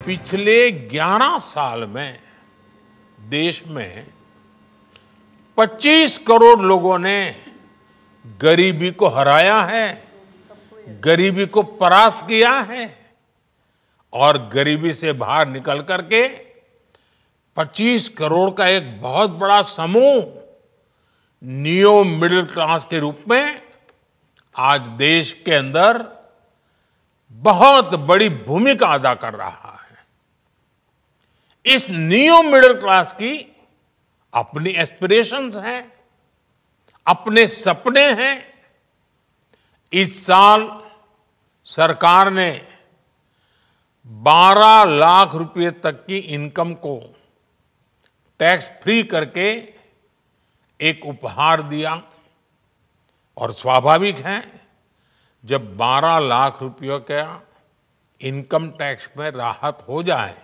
पिछले 11 साल में देश में 25 करोड़ लोगों ने गरीबी को हराया है, गरीबी को परास्त किया है और गरीबी से बाहर निकल करके 25 करोड़ का एक बहुत बड़ा समूह नियो मिडिल क्लास के रूप में आज देश के अंदर बहुत बड़ी भूमिका अदा कर रहा है। इस नियो मिडिल क्लास की अपनी एस्पिरेशंस हैं, अपने सपने हैं। इस साल सरकार ने 12 लाख रुपए तक की इनकम को टैक्स फ्री करके एक उपहार दिया और स्वाभाविक है जब 12 लाख रुपयों का इनकम टैक्स में राहत हो जाए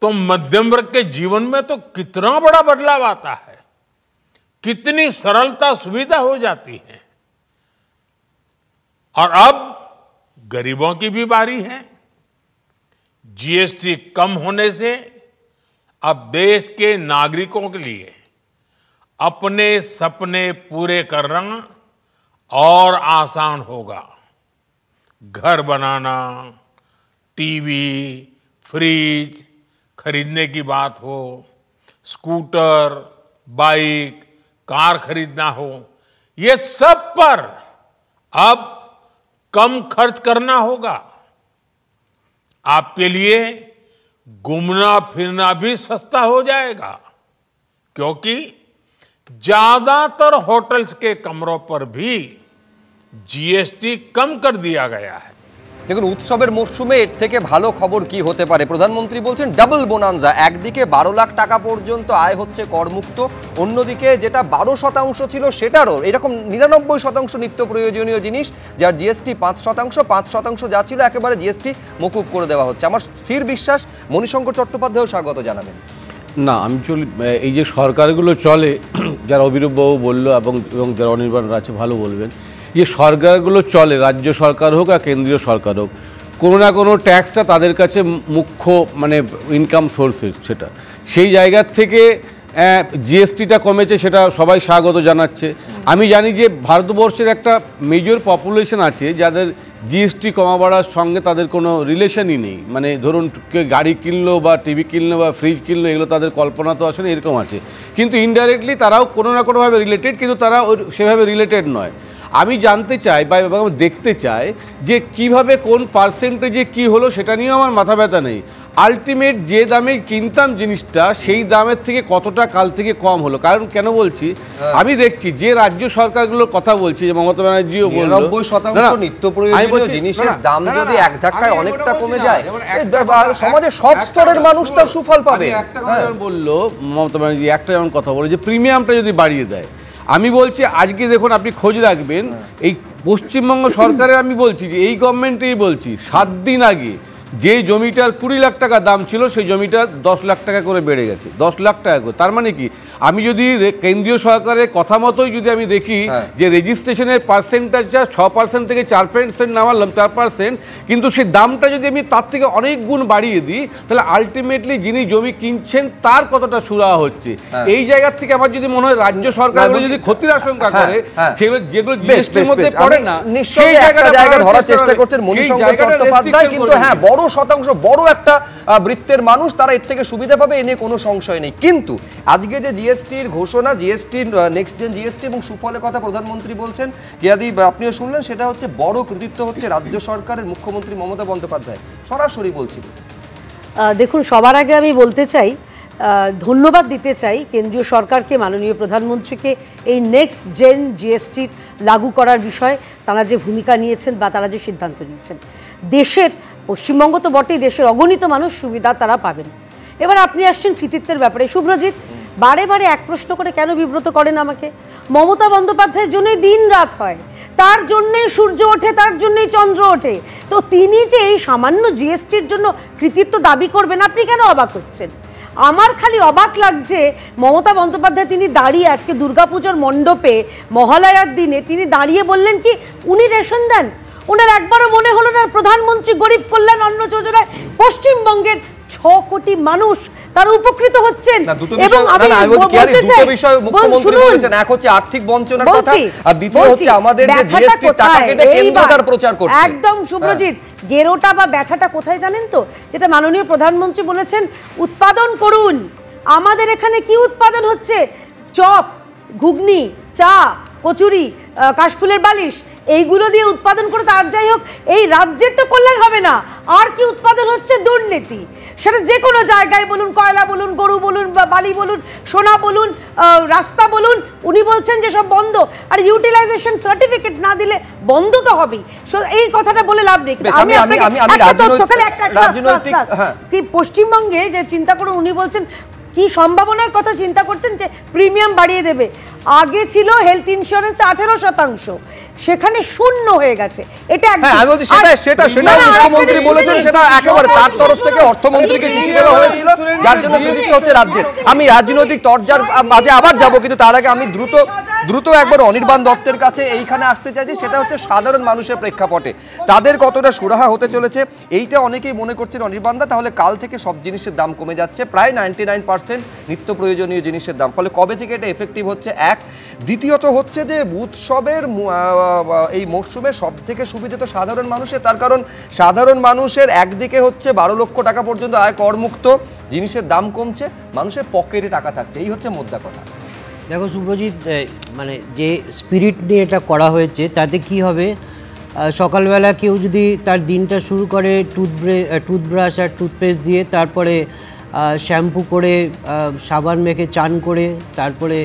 तो मध्यम वर्ग के जीवन में तो कितना बड़ा बदलाव आता है, कितनी सरलता सुविधा हो जाती है। और अब गरीबों की भी बारी है। जीएसटी कम होने से अब देश के नागरिकों के लिए अपने सपने पूरे करना और आसान होगा। घर बनाना, टीवी, फ्रिज खरीदने की बात हो, स्कूटर, बाइक, कार खरीदना हो, ये सब पर अब कम खर्च करना होगा। आपके लिए घूमना फिरना भी सस्ता हो जाएगा क्योंकि ज्यादातर होटल्स के कमरों पर भी जीएसटी कम कर दिया गया है। দেখুন উৎসবের মরশুমে এর থেকে ভালো খবর কি হতে পারে। প্রধানমন্ত্রী বলছেন ডাবল বোনান্সা, একদিকে 12 লাখ টাকা পর্যন্ত আয় হচ্ছে করমুক্ত, অন্যদিকে যেটা 12% ছিল সেটারও এরকম 99% নিত্য প্রয়োজনীয় জিনিস যার জিএসটি 5%, 5% যা ছিল একেবারে জিএসটি মকুব করে দেওয়া হচ্ছে। আমার স্থির বিশ্বাস মণিশঙ্কর চট্টোপাধ্যায়ও স্বাগত জানাবেন। না আমি এই যে সরকারগুলো চলে যারা অভিরূপবাবু বললো এবং যারা অনির্বাণ আছে ভালো বলবেন, যে সরকারগুলো চলে রাজ্য সরকার হোক আর কেন্দ্রীয় সরকার হোক, কোনো না কোনো ট্যাক্সটা তাদের কাছে মুখ্য মানে ইনকাম সোর্সেস, সেটা সেই জায়গার থেকে জিএসটিটা কমেছে সেটা সবাই স্বাগত জানাচ্ছে। আমি জানি যে ভারতবর্ষের একটা মেজর পপুলেশন আছে যাদের জিএসটি কমা বাড়ার সঙ্গে তাদের কোনো রিলেশনই নেই, মানে ধরুন কেউ গাড়ি কিনলো বা টিভি কিনলো বা ফ্রিজ কিনলো এগুলো তাদের কল্পনা তো আসে না, এরকম আছে, কিন্তু ইনডাইরেক্টলি তারাও কোনো না কোনোভাবে রিলেটেড, কিন্তু তারা সেভাবে রিলেটেড নয়। আমি জানতে চাই বা দেখতে চাই যে কিভাবে কোন পার্সেন্টেজে কি হলো সেটা নিয়েও আমার মাথা ব্যথা নেই। আলটিমেট যে দামে কিনতাম জিনিসটা সেই দামের থেকে কতটা কাল থেকে কম হলো। কারণ কেন বলছি, আমি দেখছি যে রাজ্য সরকারগুলোর কথা বলছি, যে মমতা ব্যানার্জিও বলল 90% নিত্য প্রয়োজনীয় জিনিসের দাম যদি এক ধাক্কায় অনেকটা কমে যায় সমাজের সব স্তরের মানুষ তার সুফল পাবে। একটা কথা বললো মমতা ব্যানার্জি, একটা যেমন কথা বলে যে প্রিমিয়ামটা যদি বাড়িয়ে দেয়, আমি বলছি আজকে দেখুন আপনি খোঁজ রাখবেন এই পশ্চিমবঙ্গ সরকারের, আমি বলছি যে এই গভর্নমেন্টেই বলছি 7 দিন আগে যে জমিটার 20 লাখ টাকা দাম ছিল সেই জমিটা 10 লাখ টাকা করে বেড়ে গেছে, 10 লাখ টাকা করে। তার মানে কি, আমি যদি কেন্দ্রীয় সরকারের কথা মতোই যদি আমি দেখি যে রেজিস্ট্রেশনের পার্সেন্টেজটা 6% থেকে 4% নামালাম 4%, কিন্তু সেই দামটা যদি আমি তার থেকে অনেক গুণ বাড়িয়ে দিই তাহলে আলটিমেটলি যিনি জমি কিনছেন তার কতটা সুরাহা হচ্ছে। এই জায়গা থেকে আমার যদি মনে হয় রাজ্য সরকারগুলো যদি ক্ষতির আশঙ্কা করে সেগুলো যেগুলো জিএসটির মধ্যে পড়ে না নিশ্চয়ই একটা জায়গা ধরার চেষ্টা করতেন মণিশঙ্কর চট্টোপাধ্যায়, কিন্তু হ্যাঁ বড় শতাংশ বড় একটা বৃত্তের মানুষ তারা এর থেকে সুবিধা পাবে, এ নিয়ে কোনো সংশয় নেই। কিন্তু আজকে যে জিএসটির ঘোষণা, জিএসটির নেক্সট জেন জিএসটি এবং সুফলের কথা প্রধানমন্ত্রী বলছেন, কিয়াদি আপনিও শুনলেন, সেটা হচ্ছে বড় কৃতিত্ব হচ্ছে রাজ্য সরকারের মুখ্যমন্ত্রী মমতা বন্দ্যোপাধ্যায় সরাসরি বলছিল। দেখুন সবার আগে আমি বলতে চাই, ধন্যবাদ দিতে চাই কেন্দ্রীয় সরকারকে, মাননীয় প্রধানমন্ত্রীকে এই নেক্সট জেন জিএসটি লাগু করার বিষয়ে তারা যে ভূমিকা নিয়েছেন বা তারা যে সিদ্ধান্ত নিয়েছেন। দেশের পশ্চিমবঙ্গ তো বটেই, দেশের অগণিত মানুষ সুবিধা তারা পাবেন। এবার আপনি আসছেন কৃতিত্বের ব্যাপারে। শুভ্রজিৎ বারে বারে এক প্রশ্ন করে কেন বিব্রত করেন আমাকে? মমতা বন্দ্যোপাধ্যায়ের জন্যই দিন রাত হয়, তার জন্যই সূর্য ওঠে, তার জন্যই চন্দ্র ওঠে, তো তিনি যে এই সামান্য জিএসটির জন্য কৃতিত্ব দাবি করবেন, আপনি কেন অবাক হচ্ছেন? আমার খালি অবাক লাগছে মমতা বন্দ্যোপাধ্যায় তিনি দাঁড়িয়ে আজকে দুর্গাপুজোর মণ্ডপে মহালয়ার দিনে তিনি দাঁড়িয়ে বললেন কি উনি রেশন দেন, ওনার একবারও মনে হলো না প্রধানমন্ত্রী গরিব কল্যাণ অন্ন যোজনায় পশ্চিমবঙ্গের 6 কোটি মানুষ তারা উপকৃত হচ্ছেন? এবং আমি দুটো বিষয় মুখ্যমন্ত্রী বলেছেন, এক হচ্ছে আর্থিক বঞ্চনার কথা, আর দ্বিতীয় হচ্ছে আমাদের যে জিএসটি টাকা কেটে কেন্দ্র তার প্রচার করছে। একদম সুব্রজিৎ, গেরোটা বা ব্যথাটা কোথায় জানেন তো? যেটা মাননীয় প্রধানমন্ত্রী বলেছেন, উৎপাদন করুন। আমাদের এখানে কি উৎপাদন হচ্ছে? চপ, ঘুগনি, চা, কচুরি, কাশফুলের বালিশ, এইগুলো দিয়ে উৎপাদন করে তার যাই হোক এই রাজ্যের তো কল্যাণ হবে না। আর কি উৎপাদন হচ্ছে? দুর্নীতি। সেটা যে কোনো জায়গায় বলুন, কয়লা বলুন, গরু বলুন, বালি বলুন, সোনা বলুন, রাস্তা বলুন, উনি বলছেন যে সব বন্ধ। আর ইউটিলাইজেশন সার্টিফিকেট না দিলে বন্ধ তো হবেই। এই কথাটা বলে লাভ নেই। আমি কি পশ্চিমবঙ্গে যে চিন্তা করুন, উনি বলছেন কি সম্ভাবনার কথা চিন্তা করছেন যে প্রিমিয়াম বাড়িয়ে দেবে। আগে ছিল হেলথ ইন্স্যুরেন্স 18%, সেখানে 0 হয়ে গেছে। এটা সেটা মুখ্যমন্ত্রী বলেছেন, সেটা একেবারে তার তরফ থেকে অর্থমন্ত্রীকে চিঠি দেওয়া হয়েছিল, যার জন্য চিঠি হচ্ছে রাজ্যের। আমি রাজনৈতিক তরজার মাঝে আবার যাব, কিন্তু তার আগে আমি দ্রুত একবার অনির্বাণ দত্তের কাছে এইখানে আসতে চাইছি। সেটা হচ্ছে সাধারণ মানুষের প্রেক্ষাপটে তাদের কতটা সুরাহা হতে চলেছে এইটা অনেকেই মনে করছেন অনির্বাণদা, তাহলে কাল থেকে সব জিনিসের দাম কমে যাচ্ছে, প্রায় 99% নিত্য প্রয়োজনীয় জিনিসের দাম। ফলে কবে থেকে এটা এফেক্টিভ হচ্ছে? এক, দ্বিতীয়ত হচ্ছে যে উৎসবের এই মরশুমে সব থেকে সুবিধা তো সাধারণ মানুষের, তার কারণ সাধারণ মানুষের একদিকে হচ্ছে 12 লক্ষ টাকা পর্যন্ত আয় করমুক্ত, জিনিসের দাম কমছে, মানুষের পকেটে টাকা থাকছে, এই হচ্ছে মোদ্দা কথা। দেখো সুব্রজিৎ, মানে যে স্পিরিট নিয়ে এটা করা হয়েছে তাতে কি হবে, সকালবেলা কেউ যদি তার দিনটা শুরু করে টুথব্রাশ আর টুথপেস্ট দিয়ে, তারপরে শ্যাম্পু করে, সাবান মেখে চান করে, তারপরে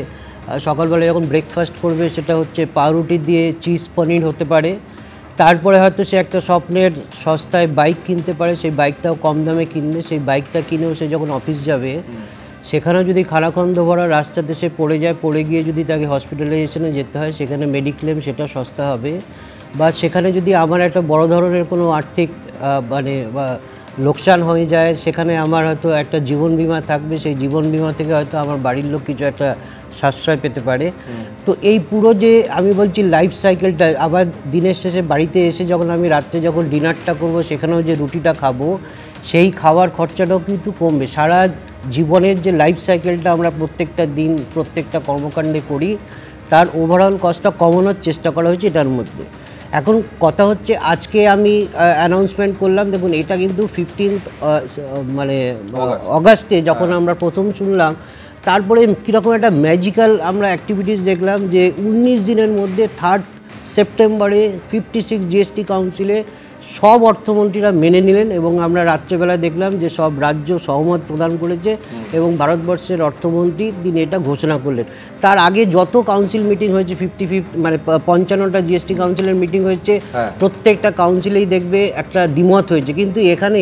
সকালবেলা যখন ব্রেকফাস্ট করবে সেটা হচ্ছে পাউরুটি দিয়ে চিজ পনির হতে পারে, তারপরে হয়তো সে একটা স্বপ্নের সস্তায় বাইক কিনতে পারে, সেই বাইকটাও কম দামে কিনবে, সেই বাইকটা কিনেও সে যখন অফিস যাবে সেখানেও যদি খানাখন্দ ভরা রাস্তাতে সে পড়ে যায়, পড়ে গিয়ে যদি তাকে হসপিটালাইজেশনে যেতে হয় সেখানে মেডিক্লেম সেটা সস্তা হবে, বা সেখানে যদি আমার একটা বড় ধরনের কোনো আর্থিক মানে বা লোকসান হয়ে যায় সেখানে আমার হয়তো একটা জীবন বিমা থাকবে, সেই জীবন বিমা থেকে হয়তো আমার বাড়ির লোক কিছু একটা সাশ্রয় পেতে পারে। তো এই পুরো যে আমি বলছি লাইফ সাইকেলটা, আবার দিনের শেষে বাড়িতে এসে যখন আমি রাত্রে যখন ডিনারটা করব সেখানেও যে রুটিটা খাবো সেই খাওয়ার খরচাটাও কিন্তু কমবে। সারা জীবনের যে লাইফ সাইকেলটা আমরা প্রত্যেকটা দিন প্রত্যেকটা কর্মকাণ্ডে করি তার ওভারঅল কস্টটা কমানোর চেষ্টা করা হয়েছে এটার মধ্যে। এখন কথা হচ্ছে আজকে আমি অ্যানাউন্সমেন্ট করলাম, দেখুন এটা কিন্তু 15 মানে অগাস্টে যখন আমরা প্রথম শুনলাম, তারপরে কীরকম একটা ম্যাজিক্যাল আমরা অ্যাক্টিভিটিস দেখলাম যে 19 দিনের মধ্যে 3 সেপ্টেম্বরে 56 জিএসটি কাউন্সিলে সব অর্থমন্ত্রীরা মেনে নিলেন এবং আমরা রাত্রেবেলা দেখলাম যে সব রাজ্য সহমত প্রদান করেছে এবং ভারতবর্ষের অর্থমন্ত্রী তিনি এটা ঘোষণা করলেন। তার আগে যত কাউন্সিল মিটিং হয়েছে 55 মানে 55টা জিএসটি কাউন্সিলের মিটিং হয়েছে, প্রত্যেকটা কাউন্সিলেই দেখবে একটা দ্বিমত হয়েছে, কিন্তু এখানে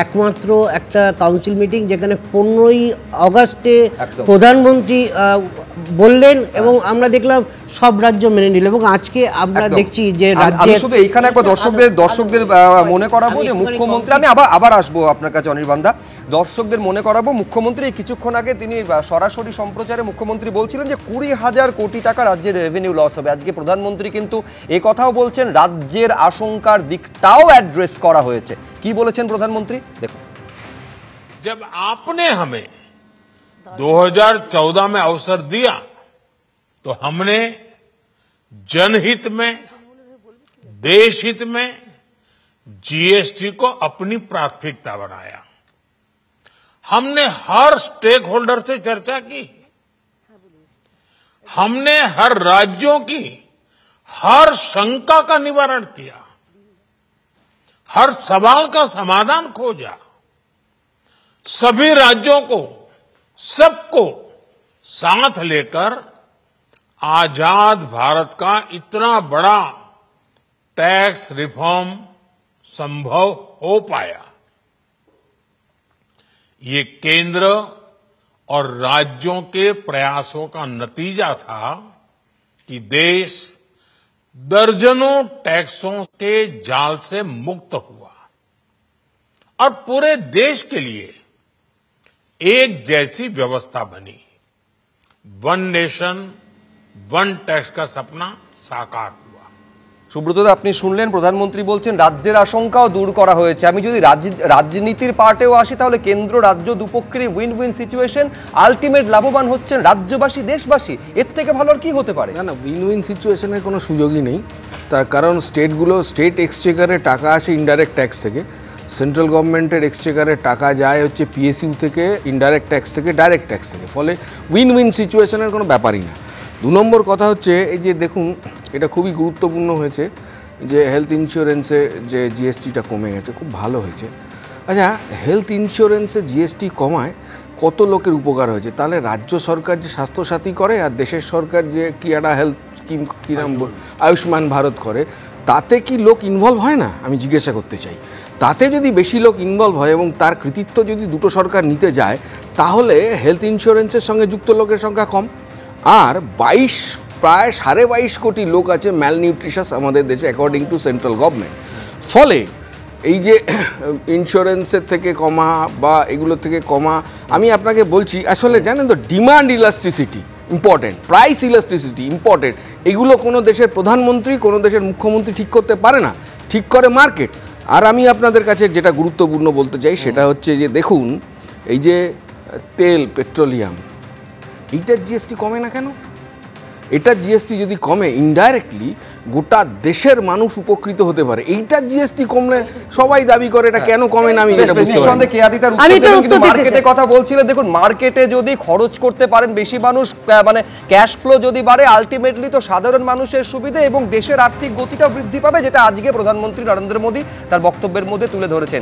একমাত্র একটা কাউন্সিল মিটিং যেখানে 15ই অগাস্টে প্রধানমন্ত্রী বললেন এবং আমরা দেখলাম সব রাজ্য মেনে নিল। এবং আজকে আমরা দেখছি যে রাজ্যে শুধু এইখানে একবার দর্শকদের মনে করাবো যে মুখ্যমন্ত্রী, আমি আবার আসবো আপনার কাছে অনির্বাণদা, দর্শকদের মনে করাবো মুখ্যমন্ত্রী কিছুক্ষণ আগে তিনি সরাসরি সম্প্রচারে মুখ্যমন্ত্রী বলছিলেন যে 20,000 কোটি টাকা রাজ্যের রেভিনিউ লস হবে। আজকে প্রধানমন্ত্রী কিন্তু এ কথাও বলছেন রাজ্যের আশঙ্কার দিকটাও অ্যাড্রেস করা হয়েছে। কি বলেছেন প্রধানমন্ত্রী দেখুন। जब आपने हमें 2014 में अवसर दिया तो हमने जनहित में, देश हित में जीएसटी को अपनी प्राथमिकता बनाया। हमने हर स्टेक होल्डर से चर्चा की, हमने हर राज्यों की हर शंका का निवारण किया, हर सवाल का समाधान खोजा, सभी राज्यों को, सबको साथ लेकर आजाद भारत का इतना बड़ा टैक्स रिफॉर्म संभव हो पाया। ये केंद्र और राज्यों के प्रयासों का नतीजा था कि देश दर्जनों टैक्सों के जाल से मुक्त हुआ और पूरे देश के लिए एक जैसी व्यवस्था बनी। वन नेशन वन टैक्स का सपना साकार हुआ। সুব্রতদা, আপনি শুনলেন প্রধানমন্ত্রী বলছেন রাজ্যের আশঙ্কাও দূর করা হয়েছে। আমি যদি রাজনীতির পার্টেও আসি, তাহলে কেন্দ্র রাজ্য দুপক্ষেরই উইন উইন সিচুয়েশন, আলটিমেট লাভবান হচ্ছেন রাজ্যবাসী, দেশবাসী। এর থেকে ভালো আর কি হতে পারে? না, উইন উইন সিচুয়েশনের কোনো সুযোগই নেই। তার কারণ স্টেট এক্সচেকারে টাকা আসে ইনডাইরেক্ট ট্যাক্স থেকে, সেন্ট্রাল গভর্নমেন্টের এক্সচেকারে টাকা যায় হচ্ছে পিএসইউ থেকে, ইনডাইরেক্ট ট্যাক্স থেকে, ডাইরেক্ট ট্যাক্স থেকে। ফলে উইন উইন সিচুয়েশনের কোনো ব্যাপারই না। 2 নম্বর কথা হচ্ছে এই যে দেখুন, এটা খুবই গুরুত্বপূর্ণ হয়েছে যে হেলথ ইন্স্যুরেন্সে যে জিএসটিটা কমে গেছে, খুব ভালো হয়েছে। আচ্ছা, হেলথ ইন্স্যুরেন্সে জিএসটি কমায় কত লোকের উপকার হয়েছে? তাহলে রাজ্য সরকার যে স্বাস্থ্যসাথী করে আর দেশের সরকার যে কি একটা হেলথ স্কিম, কী নাম, আয়ুষ্মান ভারত করে, তাতে কি লোক ইনভলভ হয় না? আমি জিজ্ঞাসা করতে চাই। তাতে যদি বেশি লোক ইনভলভ হয় এবং তার কৃতিত্ব যদি দুটো সরকার নিতে যায়, তাহলে হেলথ ইন্স্যুরেন্সের সঙ্গে যুক্ত লোকের সংখ্যা কম। আর প্রায় 22.5 কোটি লোক আছে ম্যালনিউট্রিশাস আমাদের দেশে অ্যাকর্ডিং টু সেন্ট্রাল গভর্নমেন্ট। ফলে এই যে ইন্স্যুরেন্সের থেকে কমা বা এগুলো থেকে কমা, আমি আপনাকে বলছি আসলে জানেন তো, demand elasticity important, price elasticity important. এগুলো কোনো দেশের প্রধানমন্ত্রী, কোনো দেশের মুখ্যমন্ত্রী ঠিক করতে পারে না, ঠিক করে মার্কেট। আর আমি আপনাদের কাছে যেটা গুরুত্বপূর্ণ বলতে চাই সেটা হচ্ছে যে দেখুন, এই যে তেল, পেট্রোলিয়াম, এইটার জিএসটি কমে না কেন? এটার জিএসটি যদি কমে, ইনডাইরেক্টলি গোটা দেশের মানুষ উপকৃত হতে পারে। এইটার জিএসটি কমলে সবাই দাবি করে এটা কেন কমে না, আমি এটা বুঝতে পারি না। কিন্তু মার্কেটে কথা বলছিলেন, দেখুন মার্কেটে যদি খরচ করতে পারেন বেশি মানুষ, মানে ক্যাশ ফ্লো যদি বাড়ে, আলটিমেটলি তো সাধারণ মানুষের সুবিধা এবং দেশের আর্থিক গতিটা বৃদ্ধি পাবে, যেটা আজকে প্রধানমন্ত্রী নরেন্দ্র মোদী তার বক্তব্যের মধ্যে তুলে ধরেছেন।